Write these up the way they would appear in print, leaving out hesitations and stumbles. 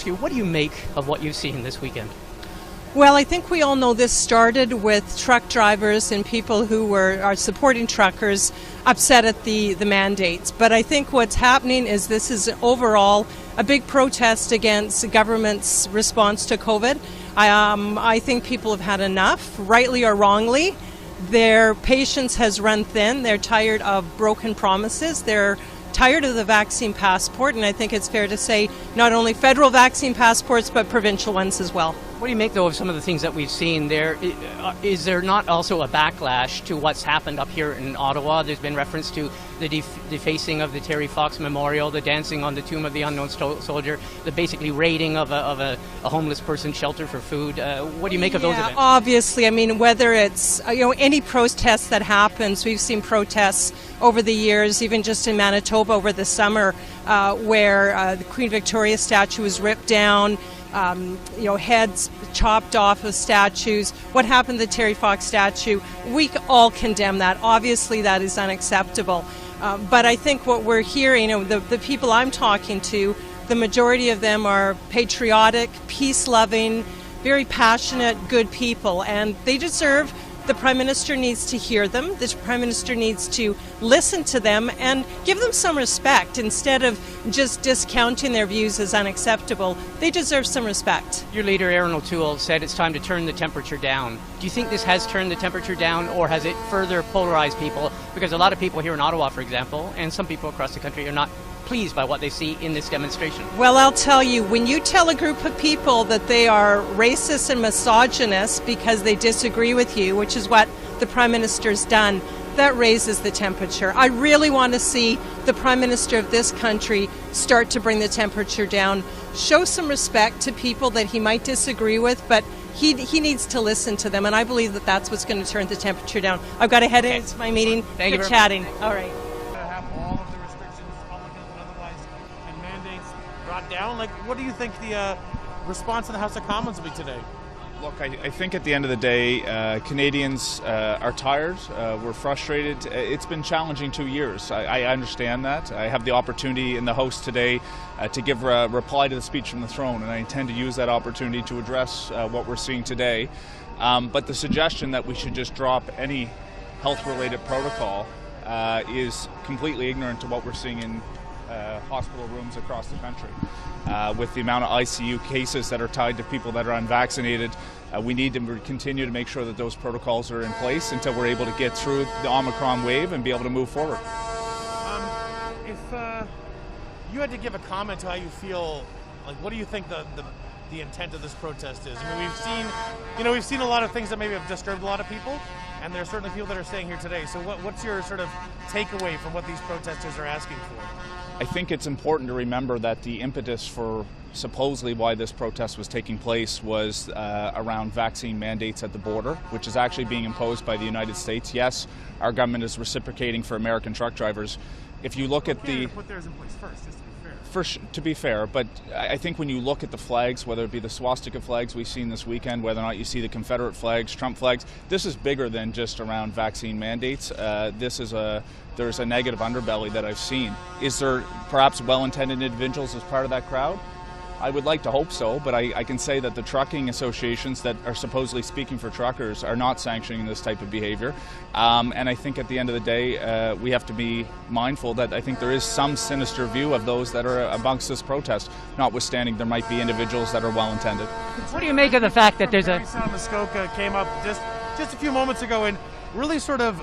What do you make of what you've seen this weekend? Well, I think we all know this started with truck drivers and people who are supporting truckers upset at the mandates. But I think what's happening is this is overall a big protest against the government's response to COVID. I think people have had enough, rightly or wrongly. Their patience has run thin. They're tired of broken promises. They're tired of the vaccine passport, and I think it's fair to say not only federal vaccine passports but provincial ones as well. What do you make, though, of some of the things that we've seen there? Is there not also a backlash to what's happened up here in Ottawa? There's been reference to the defacing of the Terry Fox Memorial, the dancing on the tomb of the unknown soldier, the basically raiding of a homeless person's shelter for food. What do you make of those events? Obviously, I mean, whether it's any protest that happens, we've seen protests over the years, even just in Manitoba over the summer, where the Queen Victoria statue was ripped down. Heads chopped off of statues. What happened to the Terry Fox statue? We all condemn that. Obviously, that is unacceptable. But I think what we're hearing, the people I'm talking to, the majority of them are patriotic, peace-loving, very passionate, good people, and they deserve. The Prime Minister needs to hear them. The Prime Minister needs to listen to them and give them some respect instead of just discounting their views as unacceptable. They deserve some respect. Your leader, Aaron O'Toole, said it's time to turn the temperature down. Do you think this has turned the temperature down, or has it further polarized people? Because a lot of people here in Ottawa, for example, and some people across the country are not pleased by what they see in this demonstration. Well, I'll tell you, when you tell a group of people that they are racist and misogynist because they disagree with you, which is what the Prime Minister's done, that raises the temperature. I really want to see the Prime Minister of this country start to bring the temperature down, show some respect to people that he might disagree with, but he needs to listen to them, and I believe that that's what's going to turn the temperature down. I've got to head into my meeting. Thank you for very chatting. much. All right. Have all of the restrictions, public and otherwise, and mandates brought down. What do you think the response in the House of Commons will be today? Look, I think at the end of the day, Canadians are tired. We're frustrated. It's been challenging 2 years. I understand that. I have the opportunity in the House today to give a reply to the speech from the throne, and I intend to use that opportunity to address what we're seeing today. But the suggestion that we should just drop any health-related protocol is completely ignorant to what we're seeing in hospital rooms across the country. With the amount of ICU cases that are tied to people that are unvaccinated, we need to continue to make sure that those protocols are in place until we're able to get through the Omicron wave and be able to move forward. If you had to give a comment to how you feel, what do you think the intent of this protest is? I mean, we've seen a lot of things that maybe have disturbed a lot of people, and there are certainly people that are staying here today. So what's your sort of takeaway from what these protesters are asking for? I think it's important to remember that the impetus for supposedly why this protest was taking place was around vaccine mandates at the border, which is actually being imposed by the United States. Yes, our government is reciprocating for American truck drivers. If you look at the... put theirs in place first, just to be fair. To be fair, but I think when you look at the flags, whether it be the swastika flags we've seen this weekend, whether or not you see the Confederate flags, Trump flags, this is bigger than just around vaccine mandates. There's a negative underbelly that I've seen. Is there perhaps well-intended individuals as part of that crowd? I would like to hope so, but I can say that the trucking associations that are supposedly speaking for truckers are not sanctioning this type of behavior. And I think at the end of the day, we have to be mindful that I think there is some sinister view of those that are amongst this protest, notwithstanding there might be individuals that are well-intended. What do you make of the fact that there's a... Muskoka came up just a few moments ago and really sort of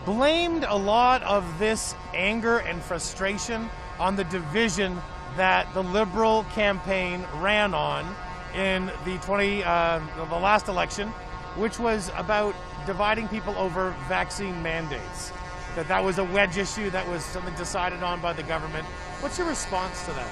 blamed a lot of this anger and frustration on the division that the Liberal campaign ran on in the last election, which was about dividing people over vaccine mandates. That was a wedge issue, that was something decided on by the government. What's your response to that?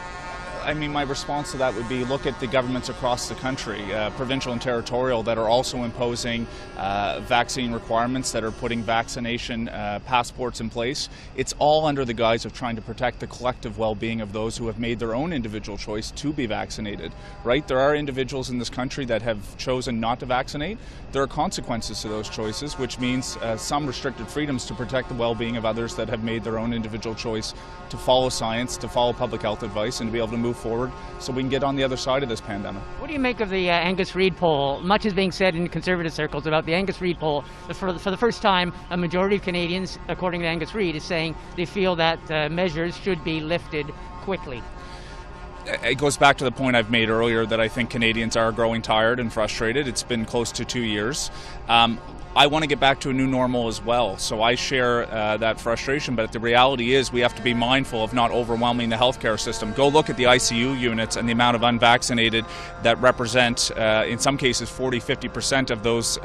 I mean, my response to that would be look at the governments across the country, provincial and territorial, that are also imposing vaccine requirements, that are putting vaccination passports in place. It's all under the guise of trying to protect the collective well-being of those who have made their own individual choice to be vaccinated, right? There are individuals in this country that have chosen not to vaccinate. There are consequences to those choices, which means some restricted freedoms to protect the well-being of others that have made their own individual choice to follow science, to follow public health advice, and to be able to move move forward so we can get on the other side of this pandemic. What do you make of the Angus Reid poll? Much is being said in conservative circles about the Angus Reid poll. For the first time, a majority of Canadians, according to Angus Reid, is saying they feel that measures should be lifted quickly. It goes back to the point I've made earlier that I think Canadians are growing tired and frustrated. It's been close to 2 years. I want to get back to a new normal as well, so I share that frustration, but the reality is we have to be mindful of not overwhelming the healthcare system. Go look at the ICU units and the amount of unvaccinated that represent, in some cases, 40-50% of those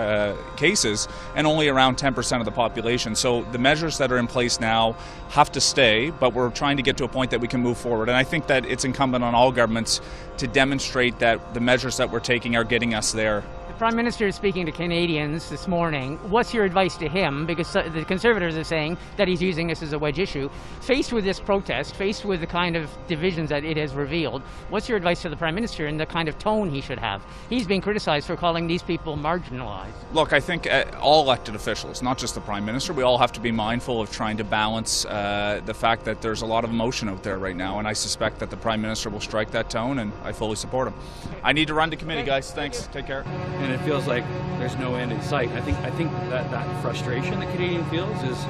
cases, and only around 10% of the population. So the measures that are in place now have to stay, but we're trying to get to a point that we can move forward. And I think that it's incumbent on all governments to demonstrate that the measures that we're taking are getting us there. The Prime Minister is speaking to Canadians this morning. What's your advice to him? Because the Conservatives are saying that he's using this as a wedge issue. Faced with this protest, faced with the kind of divisions that it has revealed, what's your advice to the Prime Minister and the kind of tone he should have? He's being criticized for calling these people marginalized. Look, I think all elected officials, not just the Prime Minister, we all have to be mindful of trying to balance the fact that there's a lot of emotion out there right now, and I suspect that the Prime Minister will strike that tone, and I fully support him. I need to run to committee, guys. Thanks. Take care. And it feels like there's no end in sight. I think that frustration that Canadian feels is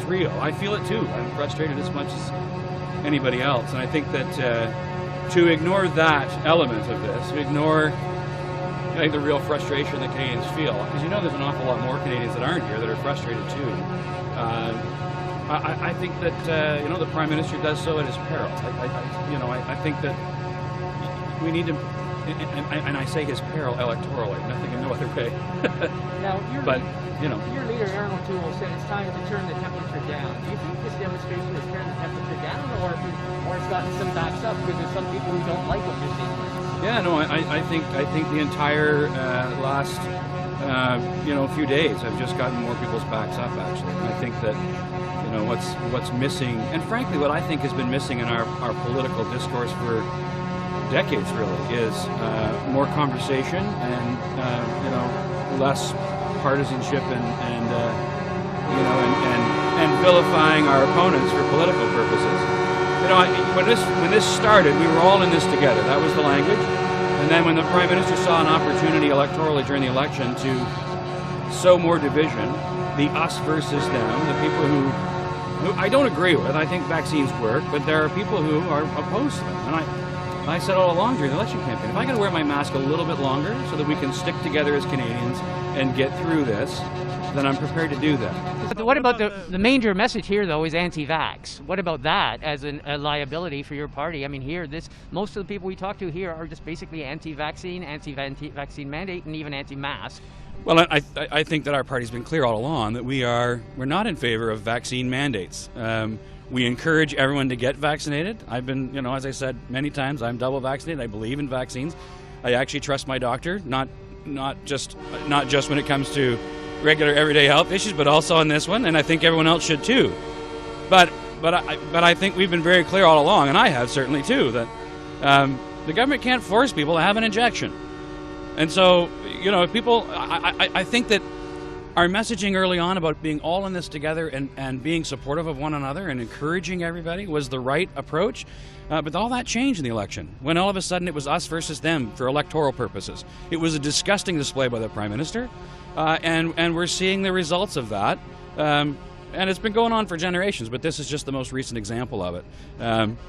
real. I feel it too. I'm frustrated as much as anybody else, and I think that to ignore that element of this, to ignore the real frustration that Canadians feel, because there's an awful lot more Canadians that aren't here that are frustrated too. I think that the Prime Minister does so at his peril. I think that we need to. And I say his peril electorally, nothing in no other way. Now, your leader, Aaron O'Toole, said it's time to turn the temperature down. Do you think this demonstration has turned the temperature down, or it's gotten some backs up because there's some people who don't like what you're seeing? Yeah, no, I think the entire last few days have just gotten more people's backs up. Actually, and I think that what's missing, and frankly, what I think has been missing in our political discourse for decades really is more conversation and less partisanship and vilifying our opponents for political purposes. When this started, we were all in this together. That was the language. And then when the Prime Minister saw an opportunity electorally during the election to sow more division, the us versus them, the people who I don't agree with. I think vaccines work, but there are people who are opposed to them. And I said all along during the election campaign, if I got to wear my mask a little bit longer so that we can stick together as Canadians and get through this, then I'm prepared to do that. But what about the major message here, though, is anti-vax? What about that as a liability for your party? I mean, most of the people we talk to here are just basically anti-vaccine, anti-vaccine mandate, and even anti-mask. Well, I think that our party's been clear all along that we're not in favor of vaccine mandates. We encourage everyone to get vaccinated. I've been, as I said many times, I'm double vaccinated. I believe in vaccines. I actually trust my doctor, not just when it comes to regular everyday health issues, but also on this one, and I think everyone else should too. But I think we've been very clear all along, and I have certainly too, that the government can't force people to have an injection. And so, people, I think that our messaging early on about being all in this together and being supportive of one another and encouraging everybody was the right approach. But all that changed in the election when all of a sudden it was us versus them for electoral purposes. It was a disgusting display by the Prime Minister, and we're seeing the results of that. And it's been going on for generations, but this is just the most recent example of it.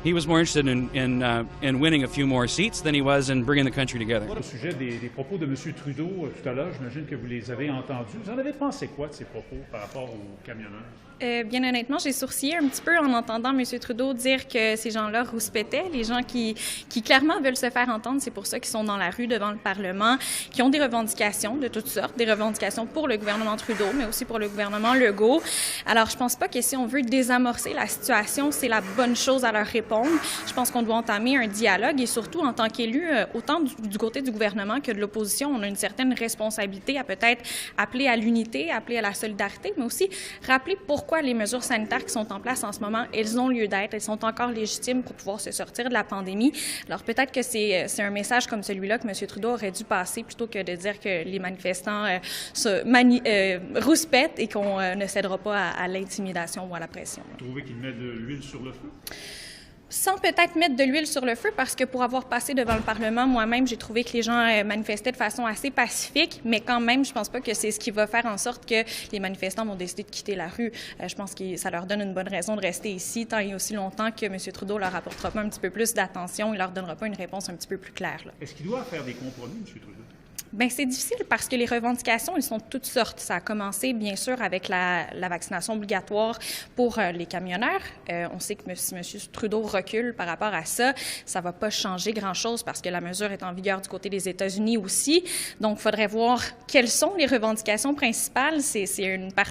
He was more interested in winning a few more seats than he was in bringing the country together. Au sujet des propos de M. Trudeau tout à l'heure, j'imagine que vous les avez entendus. Vous en avez pensé quoi de ces propos par rapport aux camionneurs? Bien honnêtement, j'ai sourcillé un petit peu en entendant M. Trudeau dire que ces gens-là rouspétaient, les gens qui clairement veulent se faire entendre, c'est pour ça qu'ils sont dans la rue devant le Parlement, qui ont des revendications de toutes sortes, des revendications pour le gouvernement Trudeau, mais aussi pour le gouvernement Legault. Alors, je pense pas que si on veut désamorcer la situation, c'est la bonne chose à leur répondre. Je pense qu'on doit entamer un dialogue et surtout, en tant qu'élu, autant du côté du gouvernement que de l'opposition, on a une certaine responsabilité à peut-être appeler à l'unité, appeler à la solidarité, mais aussi rappeler pourquoi les mesures sanitaires qui sont en place en ce moment, elles ont lieu d'être, elles sont encore légitimes pour pouvoir se sortir de la pandémie. Alors peut-être que c'est un message comme celui-là que M. Trudeau aurait dû passer plutôt que de dire que les manifestants rouspètent et qu'on ne cédera pas à l'intimidation ou à la pression. Vous trouvez qu'il met de l'huile sur le feu? Sans peut-être mettre de l'huile sur le feu, parce que pour avoir passé devant le Parlement, moi-même, j'ai trouvé que les gens manifestaient de façon assez pacifique, mais quand même, je pense pas que c'est ce qui va faire en sorte que les manifestants vont décider de quitter la rue. Je pense que ça leur donne une bonne raison de rester ici, tant et aussi longtemps que M. Trudeau leur apportera pas un petit peu plus d'attention, il leur donnera pas une réponse un petit peu plus claire. Là. Est-ce qu'il doit faire des compromis, M. Trudeau? Bien, c'est difficile parce que les revendications, elles sont de toutes sortes. Ça a commencé, bien sûr, avec la vaccination obligatoire pour les camionneurs. On sait que si M. Trudeau recule par rapport à ça, ça ne va pas changer grand-chose parce que la mesure est en vigueur du côté des États-Unis aussi. Donc, il faudrait voir quelles sont les revendications principales. C'est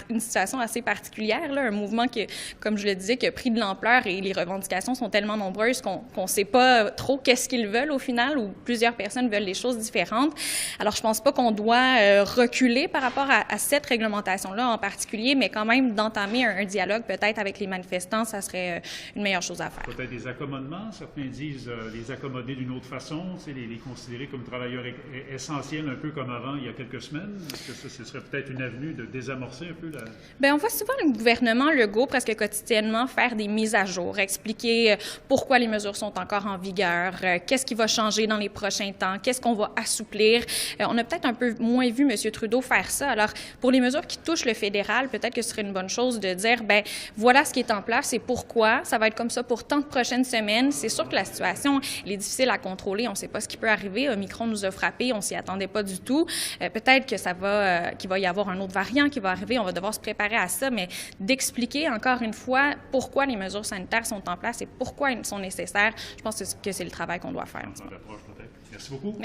une situation assez particulière, là, un mouvement qui, comme je le disais, qui a pris de l'ampleur et les revendications sont tellement nombreuses qu'on ne sait pas trop qu'est-ce qu'ils veulent au final ou plusieurs personnes veulent des choses différentes. Alors, je pense pas qu'on doit reculer par rapport à cette réglementation-là en particulier, mais quand même d'entamer un dialogue peut-être avec les manifestants, ça serait une meilleure chose à faire. Peut-être des accommodements. Certains disent les accommoder d'une autre façon, les considérer comme travailleurs essentiels, un peu comme avant, il y a quelques semaines. Est-ce que ce serait peut-être une avenue de désamorcer un peu la... Bien, on voit souvent le gouvernement Legault presque quotidiennement faire des mises à jour, expliquer pourquoi les mesures sont encore en vigueur, qu'est-ce qui va changer dans les prochains temps, qu'est-ce qu'on va assouplir. On a peut-être un peu moins vu M. Trudeau faire ça. Alors, pour les mesures qui touchent le fédéral, peut-être que ce serait une bonne chose de dire, bien, voilà ce qui est en place et pourquoi. Ça va être comme ça pour tant de prochaines semaines. C'est sûr que la situation elle est difficile à contrôler. On ne sait pas ce qui peut arriver. Omicron nous a frappés. On s'y attendait pas du tout. Peut-être que qu'il va y avoir un autre variant qui va arriver. On va devoir se préparer à ça, mais d'expliquer encore une fois pourquoi les mesures sanitaires sont en place et pourquoi elles sont nécessaires, je pense que c'est le travail qu'on doit faire. Merci beaucoup.